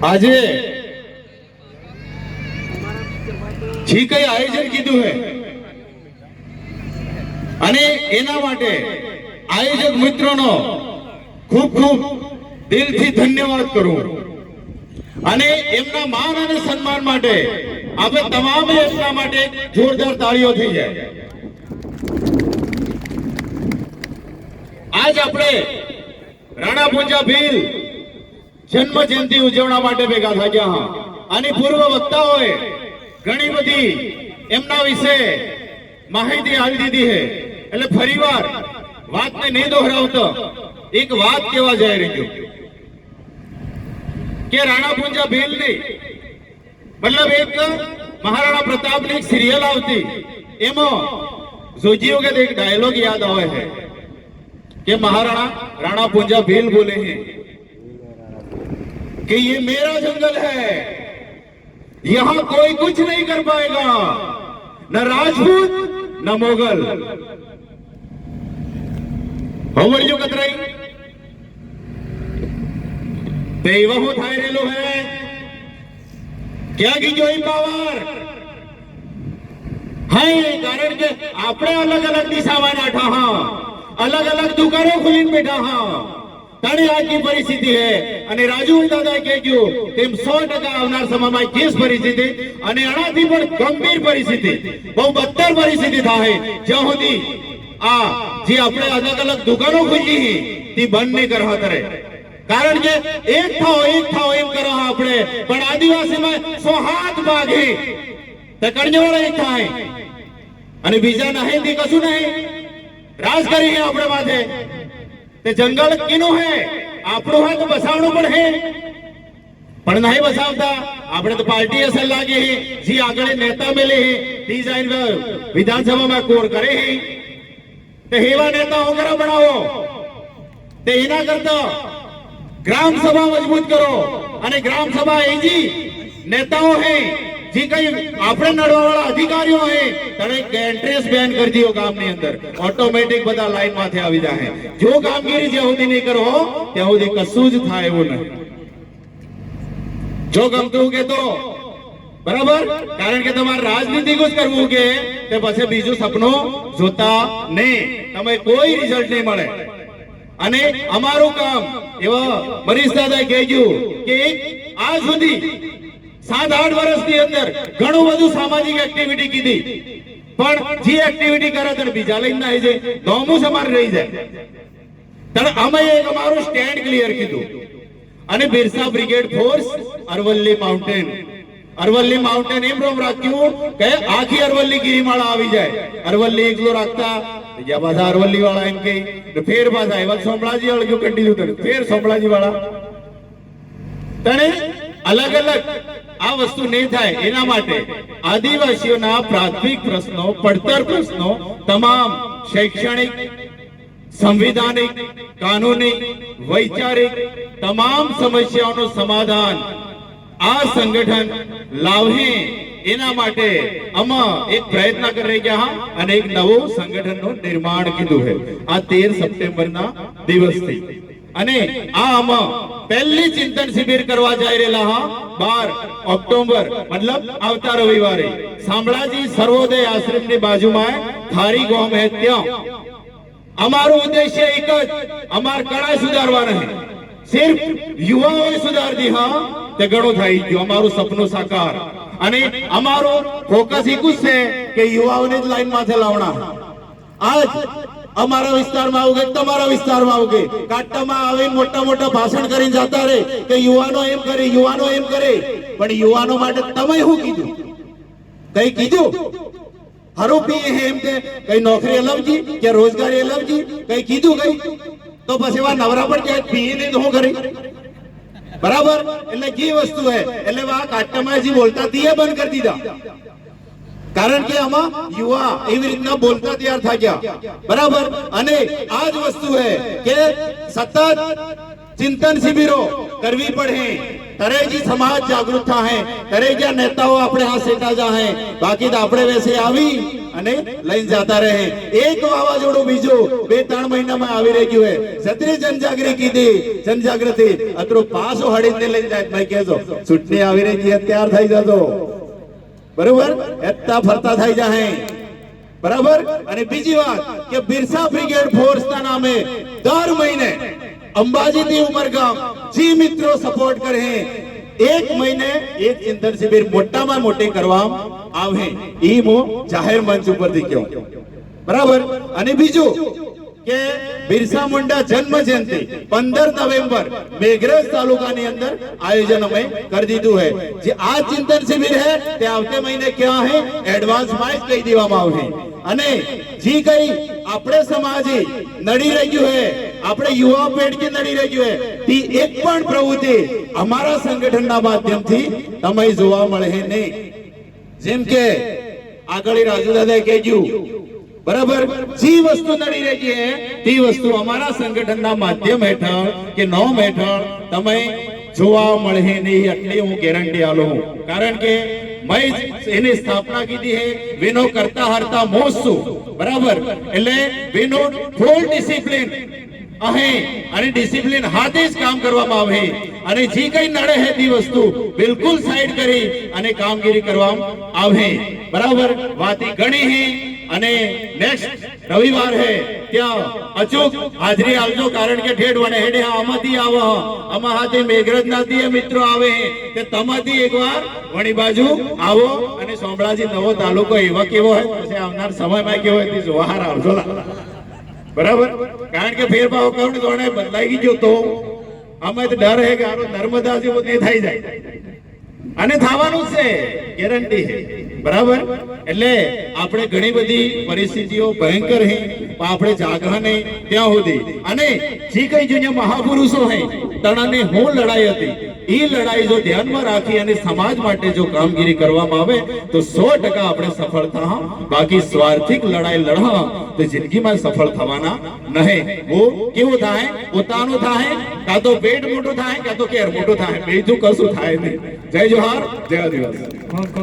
આજે જે કઈ આયોજન કીધું હે અને એના માટે આયોજક મિત્રોનો ખૂબ ખૂબ દિલથી ધન્યવાદ કરું અને એમના માન અને સન્માન માટે આપણે તમામે એમના માટે જોરદાર તાળીઓ થઈ જાય। આજ આપણે રાણા પૂંજા ભીલ જન્મ જયંતિ ઉજવણા માટે ભેગા થયા અને પૂર્વ વક્તાઓએ ઘણી બધી એમના વિશે માહિતી આપી દીધી છે, એટલે ફરીવાર વાતને નહીં દોહરાવતો એક વાત કહેવા જઈ રહી છું કે રાણા પૂંજા ભીલની મતલબ એક મહારાણા પ્રતાપની એક સિરિયલ આવતી, એમાં જોજી વખત એક ડાયલોગ યાદ આવે છે कि महाराणा राणा पूंजा भील बोले हैं कि ये मेरा जंगल है, यहां कोई कुछ नहीं कर पाएगा, न राजपूत न मोगल। होवरियो कतराई देवहु थाई रेलो है क्या की जोई पावर हाय, कारण के आपने अलग अलग दिशाમાં નાઠા હા, अलग अलग दुकानों खुली बैठा हाँ, ताणी आज की परिस्थिति है અને રાજુ દાદા કહેજો તેમ 100% આવનાર સમયમાં કેસ પરિસ્થિતિ અને આનાથી પણ ગંભીર પરિસ્થિતિ બહુ બદતર પરિસ્થિતિ થાય જ્યાં સુધી આ જે આપણે અલગ અલગ દુકાનો ખુલી તે બંધ નહીં કરવા કરે, કારણ કે એક થાઓ એમ કરો આપણે પણ આદિવાસીમાં 100 હાથ ભાગે તે કણજવાળા એક થાય અને બીજા નહીં તે કશું નહીં राज करी है अपने माथे ते जंगल किनो है आपणो है तो बसावणो पण है पण नहीं बसावता आपणे तो पार्टी असल लागे है जी आगळे नेता मिले है ती जाइन विधानसभा में कोर करे है ते हेवा नेता वगैरह बनाओ ते एना करता ग्राम सभा मजबूत करो અને ग्राम सभा एजी नेताओं है जी कई आपने नड़वा वाला अधिकारीओ है तने एंट्रेस बैन कर दियो गाम ની અંદર ઓટોમેટિક બધા લાઈન માથે આવી જાય। જો કામગીરી જે સુધી નહીં કરો ત્યાં સુધી કશું જ થાય એવું નહીં। જો ગમતું કે તો બરાબર, કારણ કે તમારે રાજનીતિ જ કરવું કે તે પછી બીજું સપનું જોતા નહીં, તમે કોઈ રિઝલ્ટ નહીં મળે। અને અમારું કામ એવા મનીષ દાદા કહેજો કે આ સુધી 7-8 વર્ષની અંદર ઘણું બધું સામાજિક એક્ટિવિટી કીધી પણ જે એક્ટિવિટી કરે તો બીજા લઈને ના આવી જાય, દોમું સમાન રહી જાય। ત્યારે અમે એક અમારું સ્ટેન્ડ ક્લિયર કીધું અને Birsa brigade force Aravalli mountain એમ રોમ રાખ્યું કે આખી અરવલ્લી ગિરિમાળા આવી જાય। અરવલ્લી એકલો રાખતા બીજા પાછા અરવલ્લી વાળા એમ કહી ફેર પાછા એવા સોમળાજી અળગ્યું કંટી દીધું ફેર સોમળાજી વાળા તને अलग अलग आ वस्तु नहीं थाय एना माटे आदिवासीओना प्राथमिक प्रश्नों पड़तर प्रश्नों तमाम शैक्षणिक संवैधानिक कानूनी वैचारिक तमाम समस्याओं समाधान आ संगठन लावे एना माटे अमा एक प्रयत्न कर रही क्या અને એક નવો સંગઠનનું નિર્માણ કીધું છે આ 13 સપ્ટેમ્બરના દિવસથી અને આ આમાં પહેલી ચિંતન શિબિર કરવા જઈ રહેલા હા 12 ઓક્ટોબર मतलब આવતા રવિવારે શામળાજી સર્વોદય આશ્રમની બાજુમાં ખારી ગામ હે ત્યાં અમારું ઉદ્દેશ્ય એક જ અમાર કળા સુધારવા નહીં, સિર્ફ યુવાઓએ સુધાર દી હા તે ઘણું થઈ ગયું અમારું સપનું સાકાર અને અમારો ફોકસ એક જ છે કે યુવાઓને જ લાઈન માથે લાવણા। आज અમારા વિસ્તારમાં આવગે તમારા વિસ્તારમાં આવગે કાટમાં આવીને મોટા મોટા ભાષણ કરીને જતા રહે કે યુવાનો એમ કરે પણ યુવાનો માટે તમે શું કીધું, કઈ કીધું હરોપી એમ કે કઈ નોકરી અલવજી કે રોજગારી અલવજી કઈ કીધું કઈ તો પછી એવા નવરા પણ કે પીએ નહીં તો શું કરે બરાબર। એટલે જે વસ્તુ હે એટલે વા કાટમાં જે બોલતા તે બંધ કરી દીધા, કારણ કે આમાં યુવા એવી રીતના બોલતા તૈયાર થઈ ગયા બરાબર। અને આ જ વસ્તુ હે કે સતત ચિંતન શિબિરો કરવી પડે તરે જ સમાજ જાગૃત થાય તરે જ્યાં નેતાઓ આપણે આ સેટા જાહે બાકી તો આપણે વેસે આવી અને લઈને જતા રહે એક વાવાઝોડું બીજું 2-3 મહિનામાં આવી રહ્યું હે સત્રી જનજાગૃતિ કીધી જનજાગૃતિ અતરો પાસો હડીને લઈને જાય ભાઈ કહેજો ચૂંટણી આવી રહી છે તૈયાર થઈ જજો બરોબર એટલા ફરતા થઈ જાહે બરાબર અને બીજી વાત કે બિરસા બ્રિગેડ ફોર્સ ના નામે દર મહિને અંબાજી થી ઉમરગામ જી મિત્રો સપોર્ટ કરે એક મહિને એક ચિંતન શિબિર મોટામાં મોટી કરવામાં આવે ઈ મો જાહેર મંચ ઉપરથી કહું બરાબર અને બીજું કે બિરસા મુંડા જન્મ જયંતિ 15 નવેમ્બર મેઘરજ તાલુકાની અંદર આયોજન અમે કરી દીધું है જે આ ચિંતન શિબિર है તે આવતે મહિને ક્યાં है એડવાન્સ માં જ કહી દેવામાં આવશે અને જી કઈ આપણે સમાજે નડી રહ્યું है આપણે યુવા પેઢી નડી રહ્યું है તે એક પણ પ્રવૃત્તિ અમારા સંગઠનના માધ્યમથી તમે જોવા મળે નહીં જેમ કે આગળ રાજુ દાદાએ કહ્યું બરાબર જે વસ્તુ નડી રહી છે તે વસ્તુ અમારા સંગઠનના માધ્યમ હેઠળ કે નોમ હેઠળ તમે જોવા મળે નહીં એટલી હું ગેરંટી આલું કારણ કે મેં એની સ્થાપના કીધી હે વિનો કરતા હરતા મોસુ બરાબર એટલે વિનો ફૂલ ડિસિપ્લિન आहे અને ડિસિપ્લિન હાથે જ કામ કરવામાં આવે અને જે કઈ નડે હે તે વસ્તુ બિલકુલ સાઈડ કરી અને કામગીરી કરવામાં આવે બરાબર વાતી ઘણી હે અને નેક્સ્ટ રવિવાર હે ત્યાં અચૂક હાજરી આવજો કારણ કે ઠેઠ વને હેડે આમાંથી આવો આમાં હાથે મેઘરજનાથી મિત્રો આવે તે તમાથી એકવાર વણી બાજુ આવો અને સોમળાજી નવો તાલુકો એવા કેવો હોય પછી આવનાર સમયમાં કેવો હોય તે જોવા આવજો બરાબર કારણ કે ફેરફાર કોણ જોડે બદલાઈ ગયો તો અમે તો ડર હે કે આનો નર્મદા જેવો તે થઈ જાય અને થવાનું છે ગેરંટી છે બરાબર એટલે આપણે ઘણી બધી પરિસ્થિતિઓ ભયંકર હે પણ આપણે જાગા નહીં ત્યાં સુધી અને જે કઈ જો મહાપુરુષો હે તણાને હું લડાઈ હતી એ લડાઈ જો ધ્યાનમાં રાખી અને સમાજ માટે જો કામગીરી કરવામાં આવે તો 100% આપણે સફળ થા બાકી સ્વાર્થિક લડાઈ લડવા તો જિંદગીમાં સફળ થવાના નહીં वो કેવું થાય પોતાનું થાય કાં તો પેટ મોટું થાય કાં તો કેર મોટું થાય બીજું કશું થાય નહીં જય જોહાર જય આદિવાસી